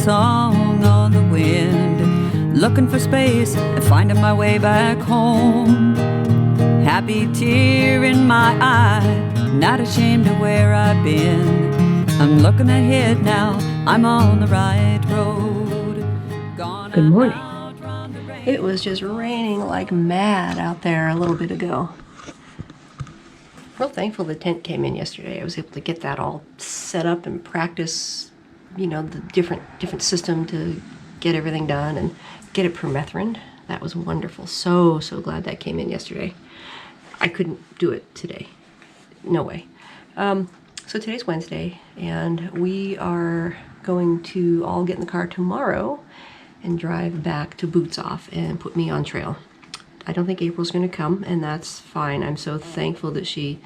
song on the wind, looking for space and finding my way back home. Happy tear in my eye, not ashamed of where I've been. I'm looking ahead now, I'm on the right road. Good morning. It was just raining like mad out there a little bit ago. Real thankful the tent came in yesterday. I was able to get that all set up and practice, you know, the different system to get everything done and get it permethrined. That was wonderful. So glad that came in yesterday. I couldn't do it today. No way. So today's Wednesday, and we are going to all get in the car tomorrow and drive back to Boots Off and put me on trail. I don't think April's going to come, and that's fine. I'm so thankful that she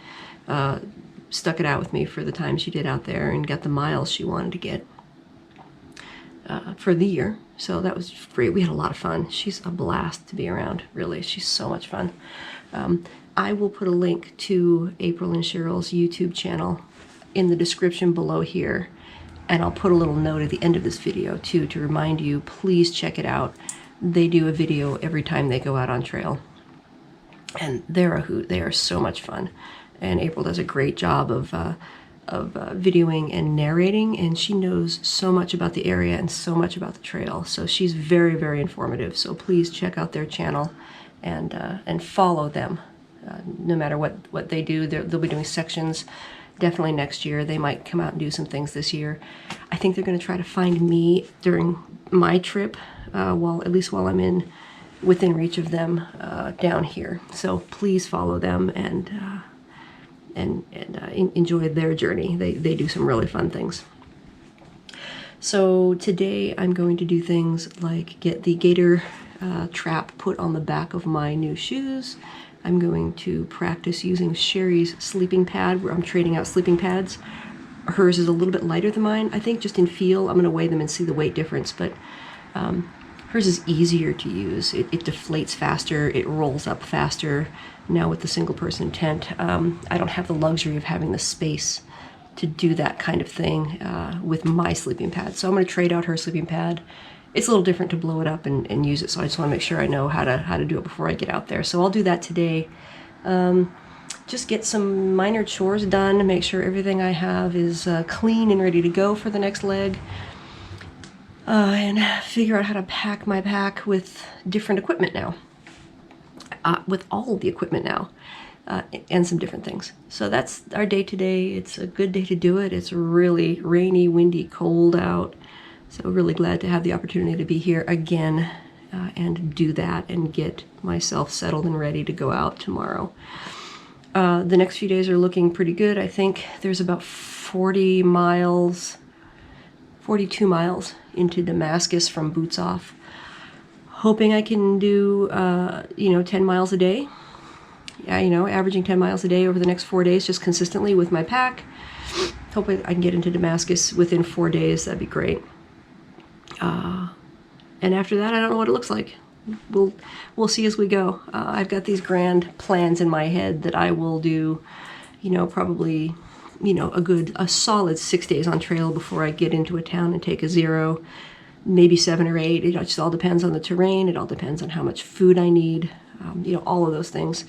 stuck it out with me for the time she did out there and got the miles she wanted to get for the year. So that was great. We had a lot of fun. She's a blast to be around, really. She's so much fun. I will put a link to April and Cheryl's YouTube channel in the description below here, and I'll put a little note at the end of this video too to remind you, please check it out. They do a video every time they go out on trail, and they're a hoot. They are so much fun, and April does a great job of videoing and narrating, and she knows so much about the area and so much about the trail, so she's very informative. So please check out their channel and follow them. No matter what they do, they'll be doing sections definitely next year. They might come out and do some things this year. I think they're going to try to find me during my trip, at least while I'm within reach of them down here. So please follow them and enjoy their journey. They do some really fun things. So today I'm going to do things like get the gator trap put on the back of my new shoes. I'm going to practice using Sherry's sleeping pad, where I'm trading out sleeping pads. Hers is a little bit lighter than mine, I think, just in feel. I'm going to weigh them and see the weight difference, but hers is easier to use. It deflates faster, it rolls up faster. Now with the single person tent, I don't have the luxury of having the space to do that kind of thing with my sleeping pad. So I'm going to trade out her sleeping pad. It's a little different to blow it up and use it, so I just want to make sure I know how to do it before I get out there. So I'll do that today. Just get some minor chores done, make sure everything I have is clean and ready to go for the next leg, and figure out how to pack my pack with different equipment now, with all the equipment now, and some different things. So that's our day today. It's a good day to do it. It's really rainy, windy, cold out. So really glad to have the opportunity to be here again and do that and get myself settled and ready to go out tomorrow. The next few days are looking pretty good. I think there's about 42 miles into Damascus from Boots Off. Hoping I can do, 10 miles a day. Yeah, averaging 10 miles a day over the next 4 days, just consistently with my pack. Hoping I can get into Damascus within 4 days. That'd be great. And after that, I don't know what it looks like. We'll see as we go. I've got these grand plans in my head that I will do, probably, a solid 6 days on trail before I get into a town and take a 0, maybe 7 or 8. It just all depends on the terrain. It all depends on how much food I need. All of those things.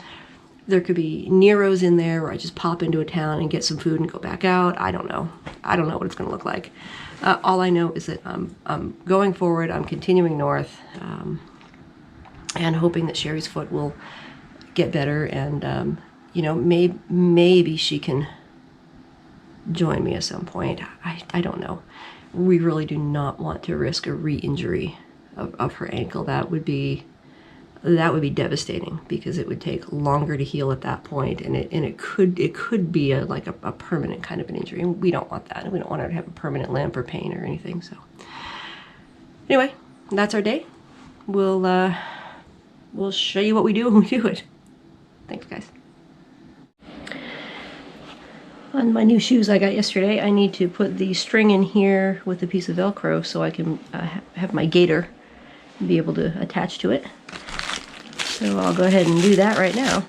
There could be Neros in there where I just pop into a town and get some food and go back out. I don't know. I don't know what it's going to look like. All I know is that I'm going forward. I'm continuing north, and hoping that Sherry's foot will get better, and maybe she can join me at some point. I don't know. We really do not want to risk a re-injury of her ankle. That would be devastating, because it would take longer to heal at that point, and it could be a permanent kind of an injury, and we don't want that. We don't want her to have a permanent limp or pain or anything. So anyway, that's our day. We'll show you what we do when we do it. Thanks, guys. On my new shoes I got yesterday, I need to put the string in here with a piece of Velcro so I can have my gaiter be able to attach to it. So I'll go ahead and do that right now.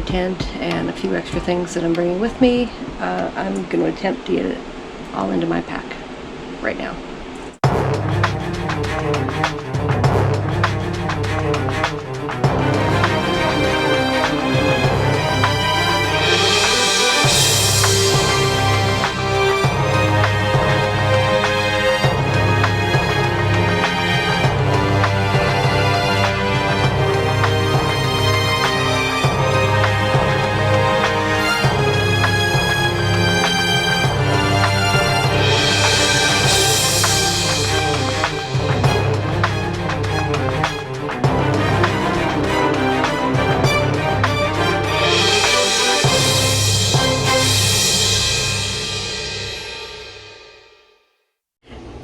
tent and a few extra things that I'm bringing with me, I'm going to attempt to get it all into my pack right now.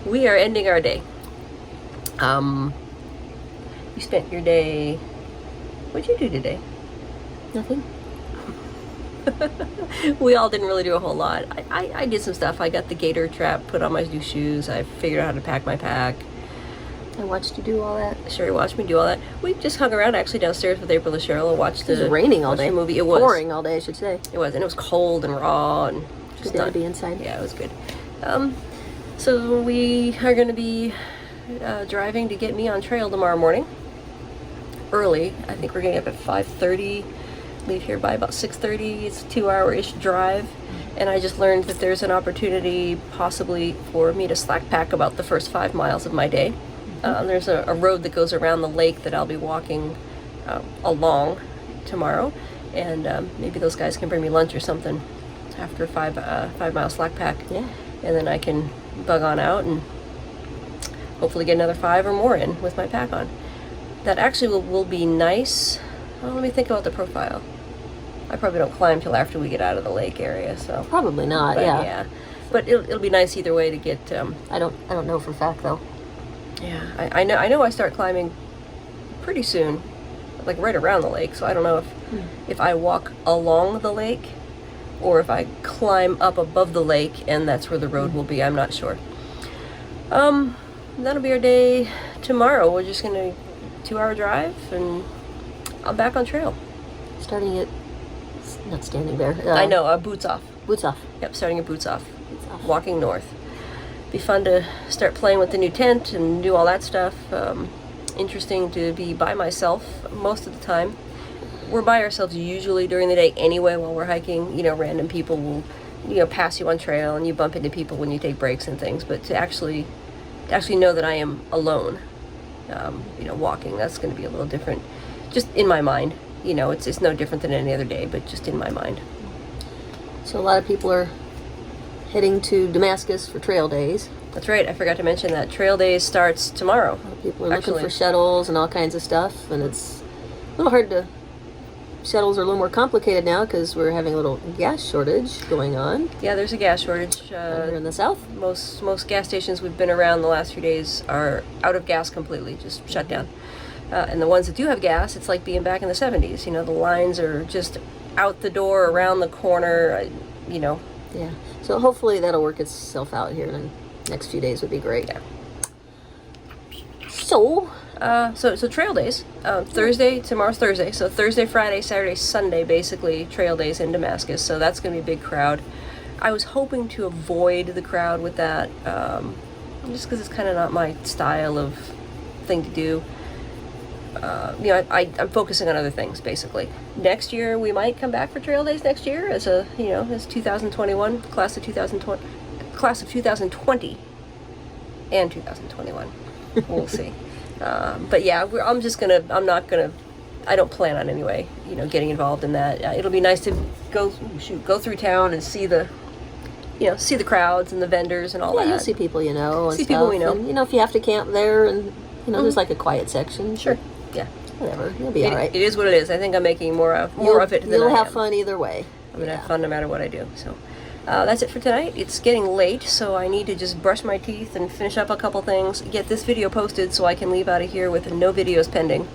We are ending our day. You spent your day... What'd you do today? Nothing. We all didn't really do a whole lot. I did some stuff. I got the gator trap, put on my new shoes. I figured out how to pack my pack. I watched you do all that. Cheryl watched me do all that. We just hung around actually downstairs with April and Cheryl and watched It was raining all day. The movie. It was. Pouring all day, I should say. It was. And it was cold and raw and Good day to be inside. Yeah, it was good. So we are going to be driving to get me on trail tomorrow morning. Early. I think we're getting up at 5:30. Leave here by about 6:30. It's a 2-hour-ish drive. And I just learned that there's an opportunity possibly for me to slack pack about the first 5 miles of my day. There's a road that goes around the lake that I'll be walking along tomorrow. And maybe those guys can bring me lunch or something after a 5-mile slack pack. Yeah. And then I can bug on out and hopefully get another 5 or more in with my pack on. That actually will be nice. Well, let me think about the profile. I probably don't climb till after we get out of the lake area, so Probably not. but Yeah. But it'll be nice either way to get. I don't know for a fact though. Yeah, I know. I start climbing pretty soon, like right around the lake. So I don't know if I walk along the lake or if I climb up above the lake and that's where the road will be. I'm not sure. That'll be our day tomorrow. We're just gonna 2-hour drive and I'm back on trail. Starting at not standing there. I know. Boots off. Boots off. Yep, starting at boots off. Boots off. Walking north. Be fun to start playing with the new tent and do all that stuff. Interesting to be by myself most of the time. We're by ourselves usually during the day anyway while we're hiking. You know, random people will, pass you on trail and you bump into people when you take breaks and things. But to actually know that I am alone, walking, that's going to be a little different. Just in my mind. It's no different than any other day, but just in my mind. So a lot of people are heading to Damascus for trail days. That's right. I forgot to mention that trail days starts tomorrow. A lot of people are looking for shuttles and all kinds of stuff, and it's a little hard to. Shuttles are a little more complicated now because we're having a little gas shortage going on. Yeah, there's a gas shortage. Here in the south. Most gas stations we've been around the last few days are out of gas completely, just shut down. And the ones that do have gas, it's like being back in the 70s. The lines are just out the door, around the corner, Yeah. So hopefully that'll work itself out here in the next few days would be great. Yeah. So trail days. Tomorrow's Thursday. So Thursday, Friday, Saturday, Sunday, basically trail days in Damascus. So that's going to be a big crowd. I was hoping to avoid the crowd with that, just because it's kind of not my style of thing to do. I'm focusing on other things basically. Next year we might come back for trail days next year as as 2021 class of 2020 and 2021. We'll see. But yeah, I don't plan on anyway, getting involved in that. It'll be nice to go through town and see the crowds and the vendors and all that. Yeah, you'll see people and see stuff. People we know. And, if you have to camp there and, there's like a quiet section. Sure. Yeah. Whatever. You'll be all right. It is what it is. I think I'm making more of it than You'll I have am. fun either way. I'm going to have fun no matter what I do. So that's it for tonight. It's getting late, so I need to just brush my teeth and finish up a couple things, get this video posted so I can leave out of here with no videos pending,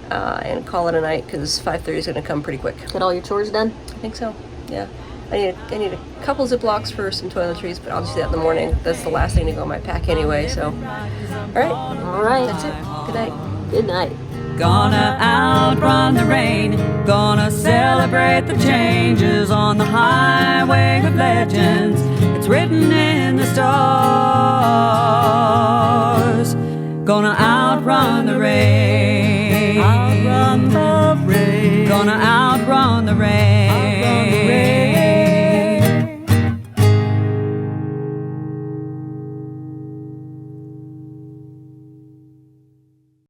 and call it a night because 5:30 is going to come pretty quick. Got all your chores done? I think so. Yeah. I need a couple Ziplocs for some toiletries, but I'll just do that in the morning. That's the last thing to go in my pack anyway, so. All right. All right. That's it. Good night. Good night. Gonna outrun the rain, gonna celebrate the changes on the highway of legends. It's written in the stars. Gonna outrun the rain. Outrun the